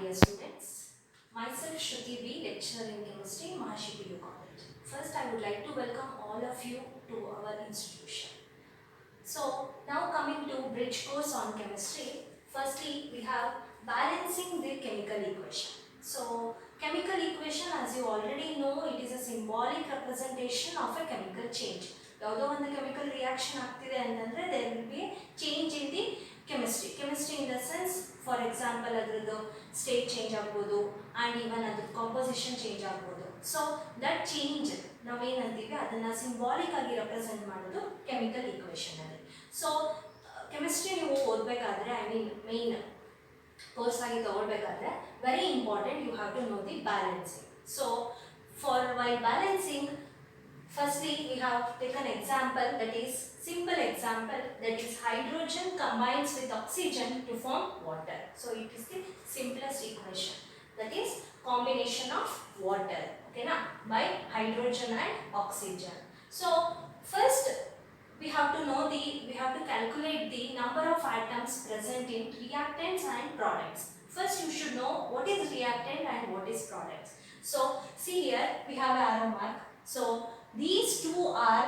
dear students. Myself Shruti B, lecturer in chemistry, Maharshi PU College. First, I would like to welcome all of you to our institution. So, now coming to bridge course on chemistry. Firstly, we have balancing the chemical equation. So, chemical equation, as you already know, it is a symbolic representation of a chemical change. ಯಾವುದೋ ಒಂದು chemical reaction ಆಗ್ತಿದೆ ಅಂತಂದ್ರೆ there will be a change in the chemistry in the sense, for example, ಅದರದ್ದು state change ಆಗ್ಬೋದು and even ಅದರ composition change ಆಗ್ಬೋದು. So that change ನಾವೇನಂತೀವಿ ಅದನ್ನ symbolic ಆಗಿ represent ಮಾಡೋದು chemical equation ಅಲ್ಲಿ. So chemistry ನೀವು ಓದಬೇಕಾದ್ರೆ main course ಆಗಿ ತಗೊಳ್ಬೇಕಾದ್ರೆ very important you have to know the balancing. So while balancing, firstly, we have taken example, that is simple example, that is hydrogen combines with oxygen to form water. So it is the simplest equation, that is combination of water, okay na, by hydrogen and oxygen. So first we have to calculate the number of atoms present in reactants and products. First you should know what is reactant and what is products. So see here we have an arrow mark. So these two are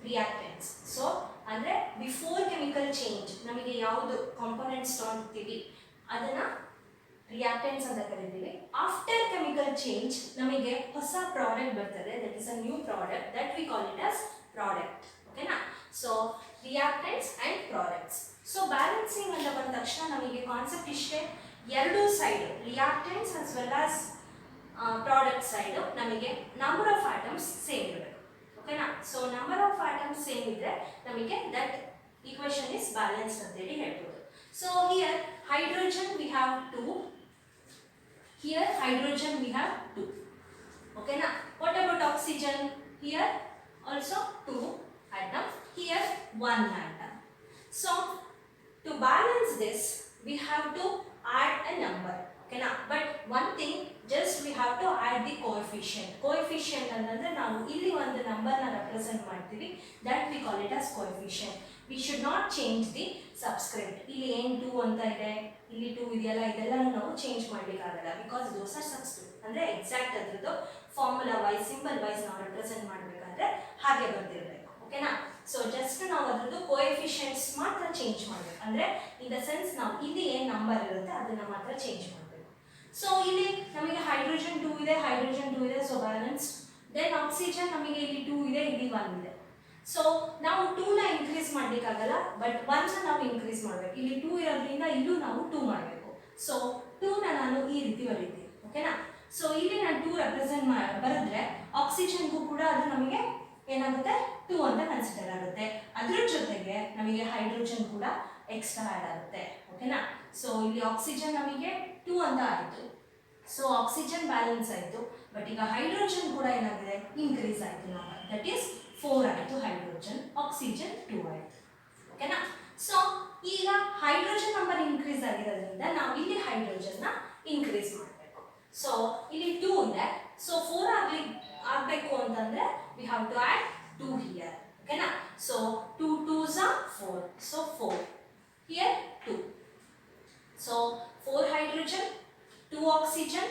reactants. So andre before chemical change namige yaudu components ತಗೊಂತೀವಿ ಅದನ್ನ reactants ಅಂತ ಕರೀತೀವಿ. After chemical change ನಮಗೆ ಹೊಸ product ಬರ್ತದೆ, that is a new product, that we call it as product, okay na. So reactants and products. So balancing ಅಂತ ಬಂದ ತಕ್ಷಣ ನಮಗೆ ಕಾನ್ಸೆಪ್ಟ್ ಇಷ್ಟೇ, ಎರಡು side reactants as well as product side ನಮಗೆ ನಂಬರ್ ಆಫ್ ಆಟಮ್ಸ್ ಸೇಮ್ ಇರಬೇಕು, ಓಕೆನಾ. So number of atoms same ಇದ್ರೆ ನಮಗೆ ದಟ್ ಈಕ್ವೇಶನ್ ಇಸ್ ಬ್ಯಾಲೆನ್ಸ್ಡ್ ಅಂತ ಹೇಳಿ ಹೇಳ್ಬೋದು. So here hydrogen we have 2, here hydrogen we have 2, ಓಕೆನಾ. What about oxygen? Here also 2 atom, here 1 atom. So to balance this we have to add a number, okay na. But one thing, just we have to add the coefficient ಅಂದ್ರೆ ನಾವು ಇಲ್ಲಿ ಒಂದು number ನ represent ಮಾಡ್ತೀವಿ, that we call it as coefficient. We should not change the subscript. ಇಲ್ಲಿ ಏನ್ 2 ಅಂತ ಇದೆ, ಇಲ್ಲಿ 2 ಇದೆಯಲ್ಲ, ಇದೆಲ್ಲ ನಾವು ಚೇಂಜ್ ಮಾಡ್ಲಿಕ್ಕೆ ಆಗಲ್ಲ, because those are subscript. ಅಂದ್ರೆ ಎಕ್ಸಾಕ್ಟ್ ಅದ್ರದ್ದು ಫಾರ್ಮುಲಾ ವೈಸ್ ಸಿಂಬಲ್ ವೈಸ್ ನಾವು ರೆಪ್ರೆಸೆಂಟ್ ಮಾಡಬೇಕಾದ್ರೆ ಹಾಗೆ ಬರ್ತಿರ್ಬೇಕು, ಓಕೆನಾ. ಸೊ ಜಸ್ಟ್ ನಾವು ಅದ್ರದ್ದು ಕೋಎಫಿಷಿಯಂಟ್ಸ್ ಮಾತ್ರ ಚೇಂಜ್ ಮಾಡಬೇಕು, ಅಂದ್ರೆ ಇನ್ ದ ಸೆನ್ಸ್ ನಾವು ಇಲ್ಲಿ ಏನ್ ನಂಬರ್ ಇರುತ್ತೆ ಅದನ್ನ ಮಾತ್ರ ಚೇಂಜ್ ಮಾಡಬೇಕು. ಸೊ ಇಲ್ಲಿ ನಮಗೆ ಹೈಡ್ರೋಜನ್ 2 ಇದೆ, ಸೊ ಬ್ಯಾಲೆನ್ಸ್. ದೆನ್ ಆಕ್ಸಿಜನ್ ನಮಗೆ ಇಲ್ಲಿ 2 ಇದೆ, ಇಲ್ಲಿ 1 ಇದೆ. ಸೊ ನಾವು 2 ನ ಇನ್ಕ್ರೀಸ್ ಮಾಡ್ಲಿಕ್ಕಾಗಲ್ಲ, ಬಟ್ 1 ನ ನಾವು ಇನ್ಕ್ರೀಸ್ ಮಾಡಬೇಕು. ಇಲ್ಲಿ 2 ಇರೋದ್ರಿಂದ ಇಲ್ಲೂ ನಾವು 2 ಮಾಡಬೇಕು. ಸೊ 2 ನ ನಾನು ಈ ರೀತಿ ಬರೀತೀನಿ, ಓಕೆನಾ. ಸೊ ಇಲ್ಲಿ ನಾನು 2 ರೆಪ್ರೆಸೆಂಟ್ ಬರೆದ್ರೆ ಆಕ್ಸಿಜನ್ಗೂ ಕೂಡ ಅದು ನಮಗೆ ಏನಾಗುತ್ತೆ 2 ಅಂತ ಕನ್ಸಿಡರ್ ಆಗುತ್ತೆ. ಅದ್ರ ಜೊತೆಗೆ ನಮಗೆ ಹೈಡ್ರೋಜನ್ ಕೂಡ ಎಕ್ಸ್ಟ್ರಾ ಆಡ್ ಆಗುತ್ತೆ, ಓಕೆನಾ. ಸೊ ಇಲ್ಲಿ ಆಕ್ಸಿಜನ್ ನಮಗೆ 2 ಅಂತ ಆಯಿತು, ಸೊ ಆಕ್ಸಿಜನ್ ಬ್ಯಾಲೆನ್ಸ್ ಆಯಿತು. ಬಟ್ ಈಗ ಹೈಡ್ರೋಜನ್ ಕೂಡ ಏನಾಗಿದೆ, ಇನ್ಕ್ರೀಸ್ ಆಯಿತು ನಂಬರ್, ದಟ್ ಈಸ್ 4 ಆಯಿತು ಹೈಡ್ರೋಜನ್, ಆಕ್ಸಿಜನ್ 2 ಆಯಿತು, ಓಕೆನಾ. ಸೊ ಈಗ ಹೈಡ್ರೋಜನ್ ನಂಬರ್ ಇನ್ಕ್ರೀಸ್ ಆಗಿರೋದ್ರಿಂದ ನಾವು ಇಲ್ಲಿ ಹೈಡ್ರೋಜನ್ನ ಇನ್ಕ್ರೀಸ್ ಮಾಡಬೇಕು. ಸೊ ಇಲ್ಲಿ 2 ಇದೆ, ಸೊ 4 ಆಗಬೇಕು ಅಂತಂದ್ರೆ we have to add 2 here, okay na. So 2 2s are 4, so 4, here 2. So 4 hydrogen 2 oxygen,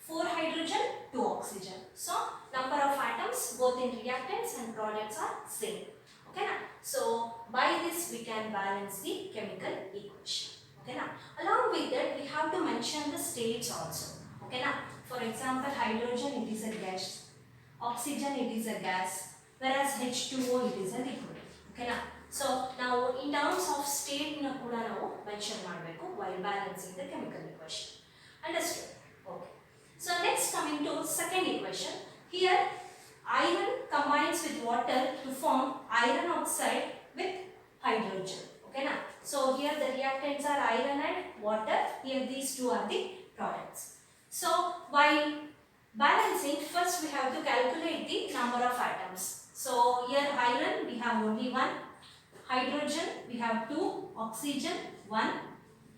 4 hydrogen 2 oxygen. So number of atoms both in reactants and products are same, okay na. So by this we can balance the chemical equation, okay na. Along with that we have to mention the states also, okay na. For example, hydrogen it is a gas, oxygen it is a gas, whereas H2O it is a liquid, okay na. So now in terms of state na kuda ನಾವು mention ಮಾಡಬೇಕು while balancing the chemical equation. Understood? Okay. So next coming to second equation. Here iron combines with water to form iron oxide with hydrogen, okay na. So here the reactants are iron and water, here these two are the products. So while balancing, first we have to calculate the number of atoms. So here iron we have only 1, hydrogen we have 2, oxygen 1,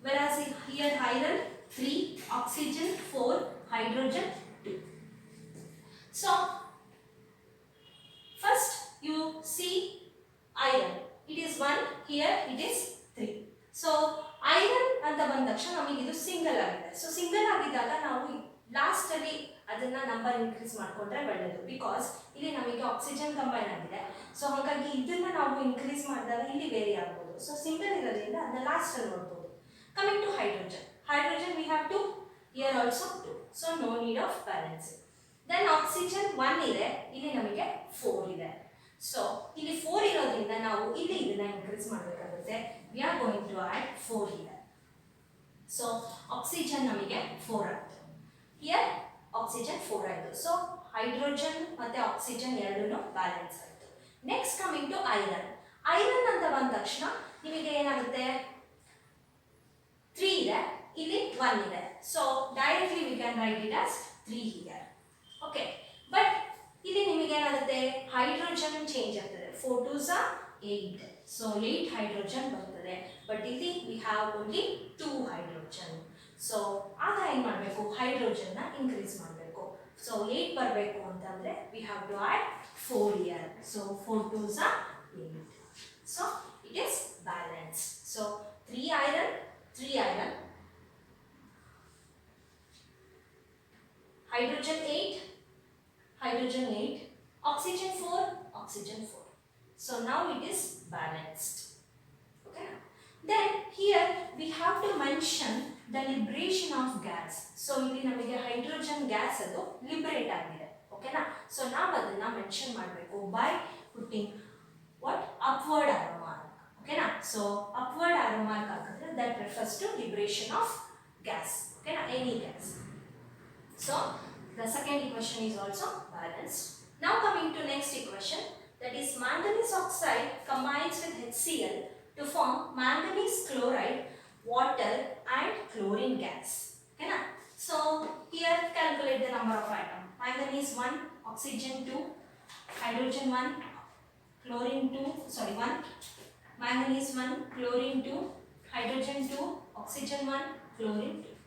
whereas here iron 3, oxygen 4, hydrogen 2. So first you see iron, it is 1, here it is 3. So iron ಅಂತ ಬಂದ ತಕ್ಷಣ ನಮಗೆ ಇದು single ಆಗಿದೆ. So single ಆಗಿದ್ದಾಗ ನಾವು last ಅಲ್ಲಿ ಅದನ್ನ ನಂಬರ್ ಇನ್ಕ್ರೀಸ್ ಮಾಡ್ಕೊಂಡ್ರೆ ಒಳ್ಳೆಯದು. ಬಿಕಾಸ್ ಇಲ್ಲಿ ನಮಗೆ ಆಕ್ಸಿಜನ್ ಕಂಬೈನ್ ಆಗಿದೆ. ಸೊ ಹಾಗಾಗಿ ಇದನ್ನ ನಾವು ಇನ್ಕ್ರೀಸ್ ಮಾಡಿದಾಗ ಇಲ್ಲಿ ವೇರಿ ಆಗ್ಬೋದು. ಸೊ ಸಿಂಗಲ್ ಇರೋದ್ರಿಂದ ಅದನ್ನ ಲಾಸ್ಟ್ ಅಲ್ಲಿ ನೋಡ್ಬೋದು. Coming to hydrogen. Hydrogen we have to, here also 2. So no need of balancing. Then oxygen 1 ಇದೆ, ಇಲ್ಲಿ ನಮಗೆ 4 ಇದೆ. So ಇಲ್ಲಿ 4 ಇರೋದ್ರಿಂದ ನಾವು ಇಲ್ಲಿ ಇದನ್ನ ಇನ್ಕ್ರೀಸ್ ಮಾಡಬೇಕಾಗುತ್ತೆ. We are going to add 4 here. So oxygen ನಮಗೆ 4 ಆಯ್ತು. Here oxygen 4 ಆಯ್ತು. So hydrogen ಮತ್ತೆ oxygen ಎರಡೂ ಬ್ಯಾಲೆನ್ಸ್ ಆಯ್ತು. Next coming to iron. Iron ಅಂತ ಬಂದ ತಕ್ಷಣ ನಿಮಗೆ ಏನಾಗುತ್ತೆ, 3 ಇದೆ, ಇಲ್ಲಿ 1 ಇದೆ. So directly we can write it as 3 here. Okay, but ಇಲ್ಲಿ ನಿಮಗೆ ಏನಾಗುತ್ತೆ, ಹೈಡ್ರೋಜನ್ ಚೇಂಜ್ ಆಗ್ತದೆ. 4 2s are 8. So 8 ಹೈಡ್ರೋಜನ್ ಬರ್ತದೆ. ಬಟ್ ಇಲ್ಲಿ we have only 2 hydrogen. So ಆಗ ಏನು ಮಾಡಬೇಕು, ಹೈಡ್ರೋಜನ್ನ ಇನ್ಕ್ರೀಸ್ ಮಾಡಬೇಕು. ಸೊ 8 ಬರಬೇಕು ಅಂತಂದ್ರೆ we have to add 4 here. So 4 2s are 8. So it is balanced. So 3 iron, 3 iron. Hydrogen 8, hydrogen 8, oxygen 4, oxygen 4. So now it is balanced. Okay. Then here we have to mention the liberation of gas. So ಇಲ್ಲಿ ನಮಗೆ hydrogen gas ಅದು liberate ಆಗಿದೆ. ಓಕೆನಾ. So ನಾವು ಅದನ್ನ mention ಮಾಡಬೇಕು by putting what, upward arrow mark. ಓಕೆನಾ. So upward arrow mark ಹಾಕಿದ್ರೆ that refers to liberation of gas. ಓಕೆನಾ, any gas. So the second equation is also balanced. Now coming to next equation, that is manganese oxide combines with HCl to form manganese chloride, water and chlorine gas. Okay na? So here calculate the number of atoms. Manganese 1, oxygen 2, hydrogen 1, chlorine 2, sorry 1, manganese 1, chlorine 2, hydrogen 2, oxygen 1, chlorine 2.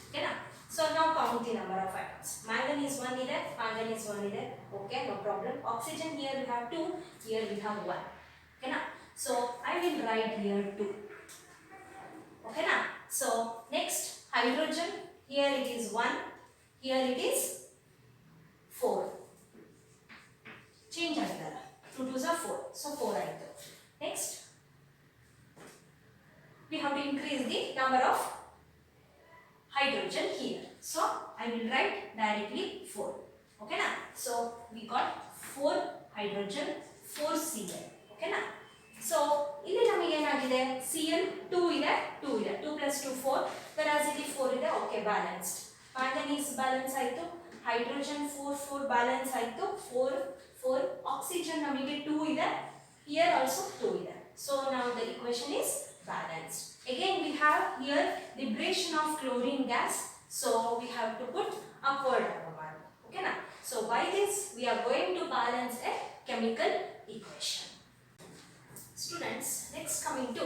Okay na? So now count the number of atoms. Manganese 1 ಇದೆ, manganese 1 ಇದೆ. Okay, no problem. Oxygen here we have 2, here we have 1. Okay na? So I will write here 2. Okay na? So next hydrogen, here it is 1, here it is 4. Change agidala. 2 2s are 4. So 4 ಆಯಿತು. Next we have to increase the number of hydrogen here. So I will write directly 4. Okay na? So we got 4 hydrogen, 4 Cl. Okay na? So ಇಲ್ಲಿ ನಮಗೆ ಏನಾಗಿದೆ, Cl 2 ಇದೆ, 2 ಇದೆ, 2 plus 2 4, whereas ಇಲ್ಲಿ 4 ಇದೆ. Okay, balanced. Manganese balance ಆಯಿತು, hydrogen 4 4 balance ಆಯಿತು, 4 4, oxygen ನಮಗೆ 2 ಇದೆ, here also 2 ಇದೆ. So now the equation is balanced. Again we have here liberation of chlorine gas, so we have to put upward arrow mark. Okay na? So by this we are going to balance a chemical equation. Students, next coming to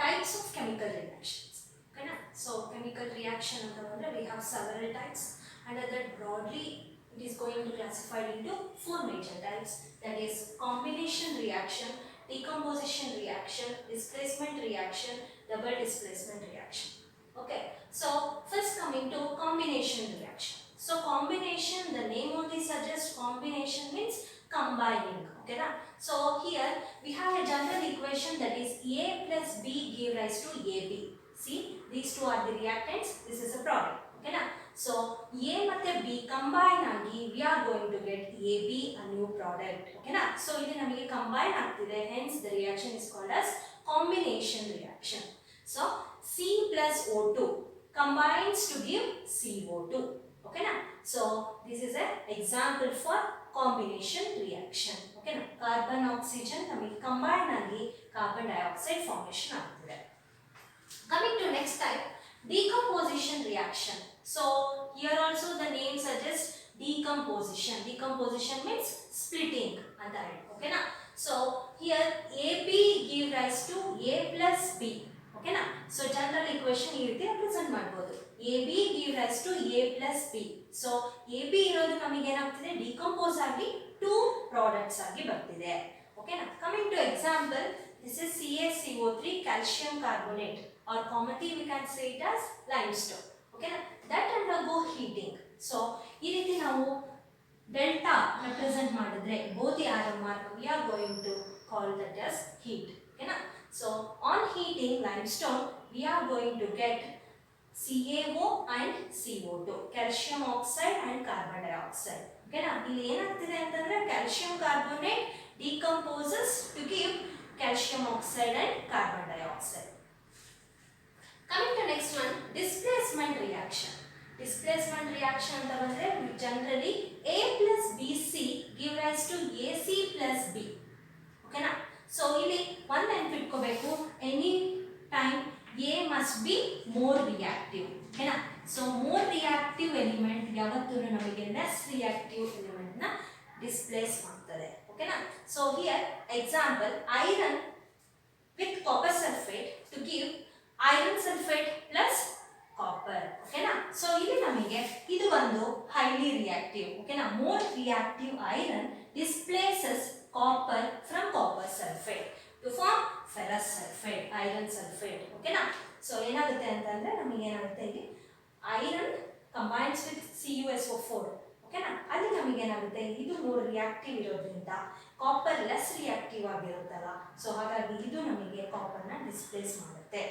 types of chemical reactions. Okay na? So chemical reaction antandre we have several types. Under that broadly it is going to classify into 4 major types, that is combination reaction, decomposition reaction, displacement reaction, double displacement reaction. Okay, so first coming to combination reaction. So combination, the name only suggests combination means combining. Okay na? So here we have a general equation, that is A plus B give rise to AB. See, these two are the reactants, this is a product. Okay na? So A ಮತ್ತೆ B combine ಆಗಿ we are going to get AB, a new product. Okay na? So ಇಲ್ಲಿ ನಮಗೆ combine ಆಗ್ತಿದೆ, hence the reaction is called as combination reaction. So C plus O2 combines to give CO2. Okay na? So this is an example for combination reaction. Okay na? Carbon oxygen ನಮಗೆ combine ಆಗಿ carbon dioxide formation ಆಗ್ತಿದೆ. Coming to next type, decomposition reaction. So here also the name suggests decomposition. Decomposition means splitting ಅಂತ ಹೇಳಿ. Okay na? So here AB give rise to A plus B. Okay na? So general equation ಈ ರೀತಿ represent ಮಾಡಬಹುದು. AB give rise to A plus B. So AB ಇರೋದು ನಮಗೆ ಏನಾಗ್ತಿದೆ, decompose ಆಗಿ 2 products ಆಗಿ ಬರ್ತಿದೆ. Okay na? Coming to example, this is CaCO3 calcium carbonate or commonly we can say it as limestone. Okay, that undergo heating. So ಈ ರೀತಿ ನಾವು delta represent ಮಾಡಿದ್ರೆ both the arrow mark we are going to call that as heat. Okay na? So on heating limestone we are going to get CaO and CO2, calcium oxide and carbon dioxide. Okay na? ಇಲ್ಲಿ ಏನಾಗ್ತಿದೆ ಅಂತಂದ್ರೆ calcium carbonate decomposes to give calcium oxide and carbon dioxide. Coming to next one, displacement reaction. Displacement reaction ಅಂತ ಬಂದ್ರೆ generally A plus BC give rise to AC plus B. Okay na? So ಇಲ್ಲಿ ಒಂದು ನೆನಪಿಟ್ಕೋಬೇಕು, any time A must be more reactive. Okay na? So more reactive element ಯಾವತ್ತೂ ನಮಗೆ less reactive element ನ displace ಮಾಡ್ತದೆ. Okay na? So here example iron with copper sulfate to give iron sulfate plus copper. Okay na? So ಇಲ್ಲಿ ನಮಗೆ ಇದು ಒಂದು highly reactive. Okay na? More reactive iron displaces copper from copper sulfate to form ferrous sulfate, iron sulfate. Okay na? So ಏನಾಗುತ್ತೆ ಅಂತಂದ್ರೆ ನಮಗೆ ಏನಾಗುತ್ತೆ ಇಲ್ಲಿ iron combines with CuSO4. Okay na? ಅಲ್ಲಿ ನಮಗೆ ಏನಾಗುತ್ತೆ ಇದು more reactive ಇರೋದ್ರಿಂದ copper less reactive ಆಗಿರುತ್ತಲ್ಲ, ಸೊ ಹಾಗಾಗಿ ಇದು ನಮಗೆ copper ನ displace ಮಾಡುತ್ತೆ.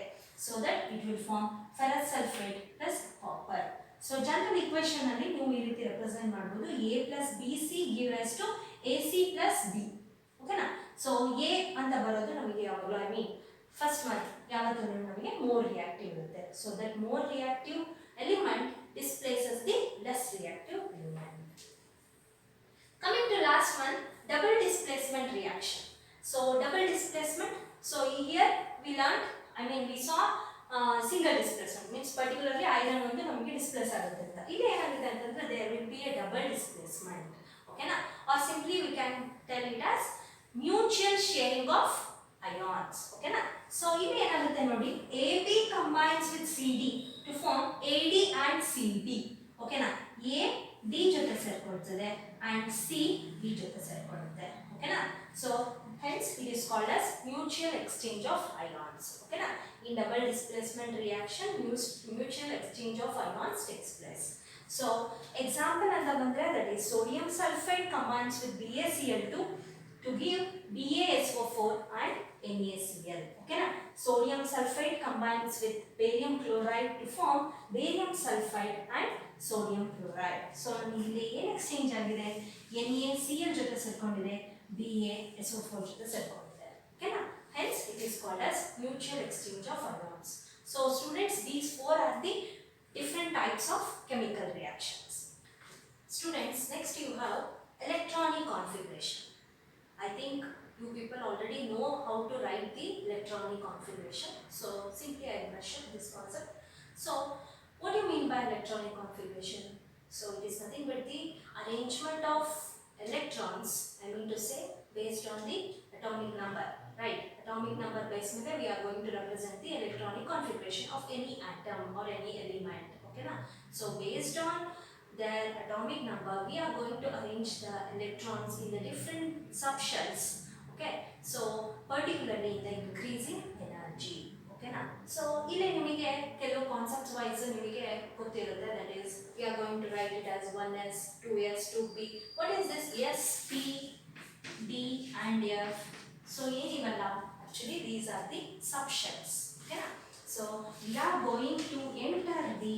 So that it will form ferrous sulfate plus copper. So general equation ಅಲ್ಲಿ ನೀವು ಈ ರೀತಿ ರೆಪ್ರೆಸೆಂಟ್ ಮಾಡಬಹುದು, A plus BC give rise to AC plus B. ಓಕೆನಾ? ಸೊ A ಅಂತ ಬರೋದು ನಮಗೆ ಯಾವಾಗಲೂ ಐ ಮೀನ್ ಫಸ್ಟ್ ಒನ್ ಯಾವಾಗಲೂ ನಮಗೆ ಮೋರ್ ರಿಯಾಕ್ಟಿವ್ ಇರುತ್ತೆ. So that more reactive element displaces the less reactive element. Coming to last one, double displacement reaction. So double displacement, so here we learned, I mean we saw single displacement means particularly iron ಒಂದು ನಮಗೆ displays ಆಗುತ್ತೆ ಅಂತ. ಇಲ್ಲಿ ಏನಾಗುತ್ತೆ ಅಂತಂದ್ರೆ there will be a double displacement. Okay na? Or simply we can tell it as mutual sharing of ions. Okay na? So ಇಲ್ಲಿ ಏನಾಗುತ್ತೆ ನೋಡಿ, AB combines with CD to form AD and CD. Okay na? A D ಜೊತೆ ಸೇರ್ಕೊಳ್ತದೆ and C D ಜೊತೆ ಸೇರ್ಕೊಳ್ಳುತ್ತೆ. Okay na? So hence it is called as mutual exchange of ions. Okay na? In double displacement reaction mutual exchange of ions takes place. So example anta bandre, that is sodium sulfate combines with BaCl2 to give BaSO4 and NaCl. Okay na? Sodium sulfate combines with barium chloride to form barium sulfide and sodium chloride. So ಇಲ್ಲಿ ಏನು exchange ಆಗಿದೆ, NaCl ಜೊತೆ ಸೇರ್ಕೊಂಡಿದೆ, BaSO4 ಜೊತೆ ಸೇರ್ಕೊಂಡಿದೆ. Okay na? Hence it is called as mutual exchange of ions. So students, these four are the different types of chemical reactions. Students, next you have electronic configuration. I think you people already know how to write the electronic configuration. So simply I brush up this concept. So what do you mean by electronic configuration? So it is nothing but the arrangement of electrons, I mean to say based on the atomic number, right? Atomic number based on we are going to represent the electronic configuration of any atom or any element. Okay na? So based on their atomic number we are going to arrange the electrons in the different subshells. Okay, so particularly in the increasing energy. Okay na? So ಇಲ್ಲಿ ನಿಮಗೆ ಕೆಲವು concepts wise ನಿಮಗೆ ಗೊತ್ತಿರುತ್ತೆ, that is we are going to write it as 1s 2s 2p. what is this s p d and f? so ಏನಿವಲ್ಲ actually these are the subshells. Okay na? So we are going to enter the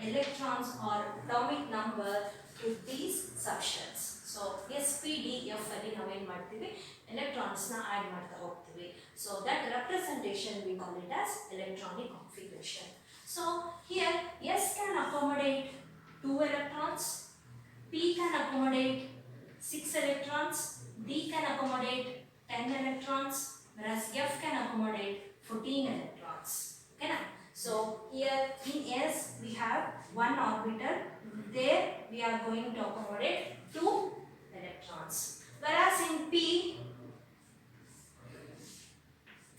electrons or atomic number to these subshells. So s p d f ಅಲ್ಲಿ ನಾವು ಏನು ಮಾಡ್ತೀವಿ, electrons na add ಮಾಡ್ತಾ ಹೋಗ್ತೀವಿ. So that representation we call it as electronic configuration. So here s can accommodate 2 electrons, p can accommodate 6 electrons, d can accommodate 10 electrons, whereas f can accommodate 14 electrons. Okay na? So here in s we have one orbital, there we are going to accommodate 2 electrons, whereas in p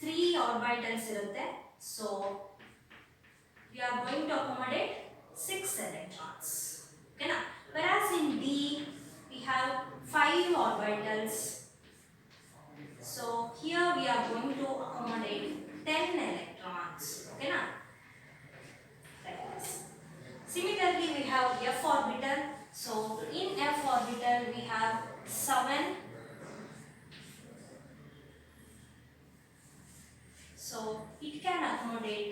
3 orbitals irutte, so we are going to accommodate 6 electrons. Okay na? Whereas in d we have 5 orbitals, so here we are going to accommodate 10 electrons. So it can accommodate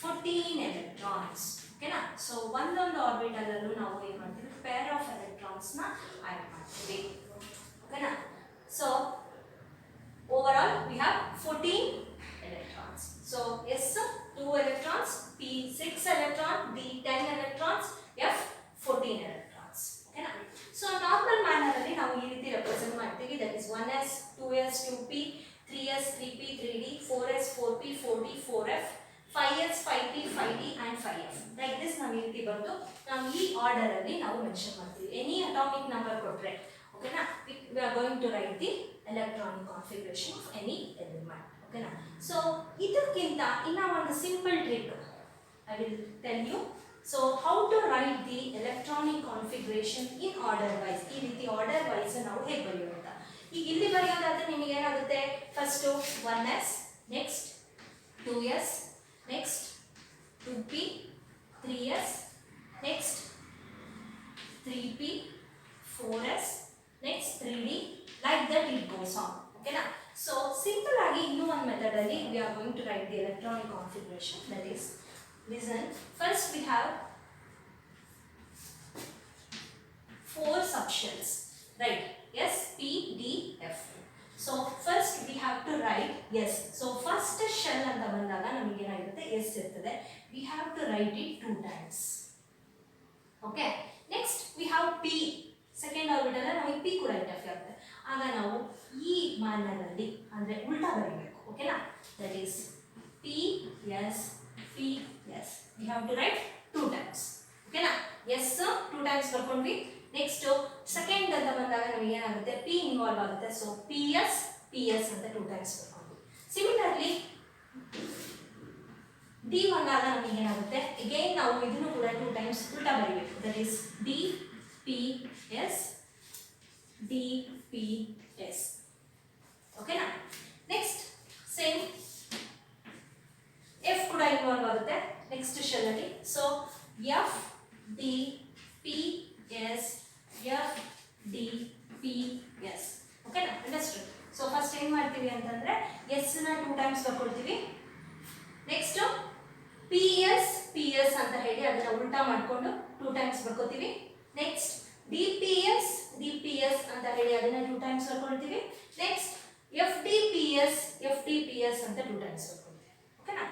14 electrons. ಓಕೆನಾ. So ಒಂದೊಂದು orbital ಅಲ್ಲೂ ನಾವು ಏನು ಮಾಡ್ತೀವಿ, pair of electrons ನ add ಮಾಡ್ತೀವಿ. ಓಕೆನಾ. So overall we have 14 electrons. So S 2 electrons, P 6 electron, D 10 electrons, F 14 electrons. ಓಕೆನಾ. ಸೊ ನಾರ್ಮಲ್ ಮ್ಯಾನರ್ ಅಲ್ಲಿ ನಾವು ಈ ರೀತಿ ರೆಪ್ರೆಸೆಂಟ್ ಮಾಡ್ತೀವಿ. That is 1s 2s 2p 3s 3p 3d 4s 4p 4d 4f 5s 5p 5d and 5f. Like this ನಾವು ಈ ರೀತಿ ಬಂದು ನಾವು ಈ ಆರ್ಡರ್ ಅಲ್ಲಿ ನಾವು ಮೆನ್ಷನ್ ಮಾಡ್ತೀವಿ. ಎನಿ ಅಟಾಮಿಕ್ ನಂಬರ್ ಕೊಟ್ರೆ ಓಕೆನಾ, we are going to write the electronic configuration of any element. ಓಕೆನಾ. ಸೊ ಇದಕ್ಕಿಂತ ಇನ್ನ ಒಂದು simple trick I will tell you. So how to write the electronic configuration in order wise. ಈ ರೀತಿ order wise ನಾವು ಹೇಗೆ ಬರೆಯೋದು ಅಂತ. ಈಗ ಇಲ್ಲಿ ಬರೆಯೋದಾದ್ರೆ ನಿಮಗೆ ಏನಾಗುತ್ತೆ, first 1s, next 2s, next 2p, 3s, next 3p, 4s, next 3d, like that it goes on. Okay na. So simple agi innu one method alli we are going to write the electronic configuration. That is, listen, first we have 4 subshells, right? S, P, D, F. So first we have to write S. So first shell anta bandaga namige enagirutte S irtade, we have to write it 2 times. Okay. Next we have P. Second orbital ನಮಗೆ P ಕೂಡ interfere ಆಗುತ್ತೆ. ಆಗ ನಾವು ಈ ಮ್ಯಾನರಲ್ಲಿ ಅಂದರೆ ಉಲ್ಟಾ ಬರೀಬೇಕು. ಓಕೆನಾ. That is P S P S. We have to write 2 times. ಓಕೆನಾ. ಎಸ್ 2 times ಬರ್ಕೊಂಡ್ವಿ. ನೆಕ್ಸ್ಟ್ ಸೆಕೆಂಡ್ ಅಂತ ಬಂದಾಗ ನಮಗೆ ಏನಾಗುತ್ತೆ, ಪಿ ಇನ್ವಾಲ್ವ್ ಆಗುತ್ತೆ. ಸೊ ಪಿ ಎಸ್ ಅಂತ 2 times ಬರ್ಕೊಂಡ್ವಿ. ಸಿಮಿಲರ್ಲಿ ಡಿ ಬಂದಾಗ ನಮಗೆ ಏನಾಗುತ್ತೆ, ಅಗೈನ್ ನಾವು ಇದನ್ನು ಕೂಡ 2 times ಉಲ್ಟಾ ಬರೀಬೇಕು. That is D PS DPS. ಓಕೆನಾ. ನೆಕ್ಸ್ಟ್ ಸೇಮ್ F ಕೂಡ ಇನ್ವಾಲ್ವ್ ಆಗುತ್ತೆ ನೆಕ್ಸ್ಟ್ ಶೆಲ್ ಅಲ್ಲಿ. So F D P S F D P S. ಓಕೆನಾ. ಅಂಡರ್ಸ್ಟುಡ್. ಸೊ ಫಸ್ಟ್ ಏನು ಮಾಡ್ತೀವಿ ಅಂತಂದ್ರೆ S ನ 2 times ಬರ್ಕೊಳ್ತೀವಿ. ನೆಕ್ಸ್ಟ್ PS ಅಂತ ಹೇಳಿ ಅದನ್ನ ಉಲ್ಟಾ ಮಾಡಿಕೊಂಡು 2 times ಬರ್ಕೋತೀವಿ. ನೆಕ್ಸ್ಟ್ DPS ಅಂತ ಹೇಳಿ ಅದನ್ನ 2 times ಬರ್ಕೊಳ್ತೀವಿ. ನೆಕ್ಸ್ಟ್ FDPS ಅಂತ 2 times ಬರ್ಕೊಳ್ತೀವಿ. ಓಕೆನಾ.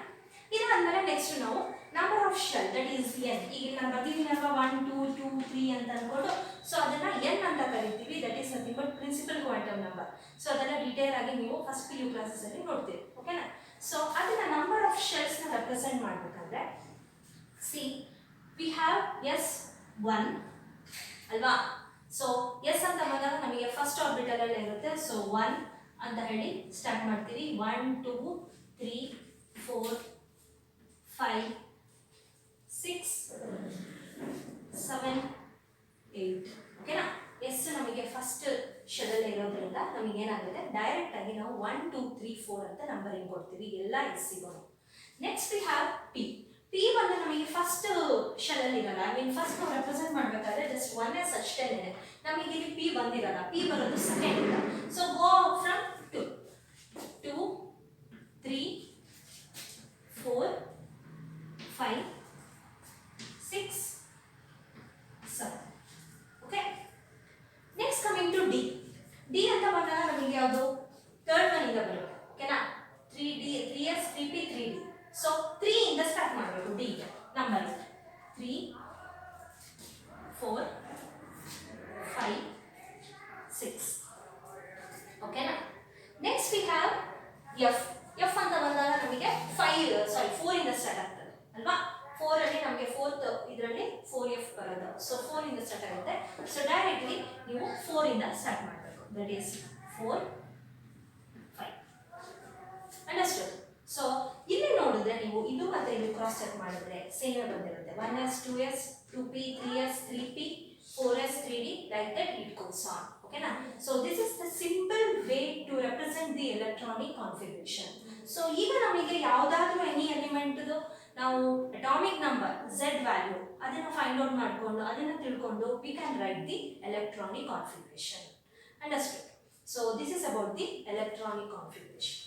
ಇದಾದ್ಮೇಲೆ ನೆಕ್ಸ್ಟ್ ನಾವು number of shell, that is n. ಈಗ ನಾನು ಬರ್ತಿದ್ದೀನಲ್ವಾ 1 2 2 3 ಅಂತ ಅನ್ಕೊಂಡು, ಸೊ ಅದನ್ನ n ಅಂತ ಕರಿತೀವಿ. That is nothing but principal quantum number. So ಅದನ್ನ ಡೀಟೇಲ್ ಆಗಿ ನೀವು ಫಸ್ಟ್ PU ಕ್ಲಾಸಸ್ ಅಲ್ಲಿ ನೋಡ್ತೀವಿ. ಓಕೆನಾ. ಸೊ ಅದನ್ನ ನಂಬರ್ ಆಫ್ ಶೆಲ್ಸ್ ನ ರೆಪ್ರೆಸೆಂಟ್ ಮಾಡಬೇಕಂದ್ರೆ ಸಿ ವಿ ಹ್ಯಾವ್ S1 ಅಲ್ವಾ. ಸೊ ಎಸ್ ಅಂತ ಬಂದಾಗ ನಮಗೆ ಫಸ್ಟ್ ಆರ್ಬಿಟಲ್ ಅಲ್ಲಿ ಇರುತ್ತೆ. ಸೊ 1 ಅಂತ ಹೇಳಿ ಸ್ಟಾರ್ಟ್ ಮಾಡ್ತೀವಿ. 1 2 3 4 5 6 7 8. ಓಕೆನಾ. ಎಸ್ ನಮಗೆ ಫಸ್ಟ್ ಶೆಲ್ ಅಲ್ಲಿ ಇರೋದ್ರಿಂದ ನಮಗೆ ಏನಾಗುತ್ತೆ, ಡೈರೆಕ್ಟ್ ಆಗಿ ನಾವು 1 2 3 4 ಅಂತ ನಂಬರಿಂಗ್ ಕೊಡ್ತೀವಿ ಎಲ್ಲ ಎಸ್ಸಿಗೂ. Next we have P. P ಬಂದು ನಮಗೆ ಫಸ್ಟ್ ಶೆಲ್ ಅಲ್ಲಿ ಇರಲ್ಲ. ಐ ಮೀನ್ ಫಸ್ಟ್ ನಾವು ರೆಪ್ರೆಸೆಂಟ್ ಮಾಡಬೇಕಾದ್ರೆ ಜಸ್ಟ್ 1s ಅಷ್ಟೇ ಇದೆ. ನಮಗೆ ಇಲ್ಲಿ ಪಿ ಬಂದಿರಲ್ಲ. ಪಿ ಬರೋದು ಸೆಕೆಂಡ್ ಇಂದ. So go from 2 3 4 5 6 7. Okay. Next coming to D. D ಅಂತ ಬಂದಾಗ ನಮಗೆ ಯಾವುದು ಥರ್ಡ್ ಒನ್ ಇಂದ ಬರುತ್ತೆ. ಓಕೆನಾ. 3s 3p 3d. ಸೊ 3 ಇಂದ ಸ್ಟಾರ್ಟ್ ಮಾಡಬೇಕು. D number 3 4 5 6. ಓಕೆನಾ. ನೆಕ್ಸ್ಟ್ ವಿ ಹ್ಯಾವ್ ಎಫ್ ಅಂತ ಬಂದಾಗ ನಮಗೆ 4 ಇಂದ ಸ್ಟಾರ್ಟ್ ಆಗ್ತದೆ ಅಲ್ವಾ. 4 ಅಲ್ಲಿ ನಮಗೆ ಫೋರ್ತ್ ಇದರಲ್ಲಿ 4f ಬರೋದು. ಸೊ 4 ಇಂದ ಸ್ಟಾರ್ಟ್ ಆಗುತ್ತೆ. ಸೊ ಡೈರೆಕ್ಟ್ಲಿ ನೀವು 4 ಇಂದ ಸ್ಟಾರ್ಟ್ ಮಾಡಬೇಕು. That is 4 5. ಅಂಡರ್ಸ್ಟುಡ್. ಸೊ ಇಲ್ಲಿ ನೋಡಿದ್ರೆ ನೀವು ಇದು ಮತ್ತೆ ಇದು ಕ್ರಾಸ್ ಚೆಕ್ ಮಾಡಿದ್ರೆ ಸೇಮ್ ಬಂದಿರುತ್ತೆ. 1s 2s 2p 3s 3p 4s 3d, like that it goes on. Okay na. So this is the simple way to represent the electronic configuration. So ಈಗ ನಮಗೆ ಯಾವುದಾದ್ರೂ ಎನಿ ಎಲಿಮೆಂಟ್ ನಾವು atomic number z value ಅದನ್ನ find out ಮಾಡಿಕೊಂಡು ಅದನ್ನ ತಿಳ್ಕೊಂಡು we can write the electronic configuration. Understood. So this is about the electronic configuration.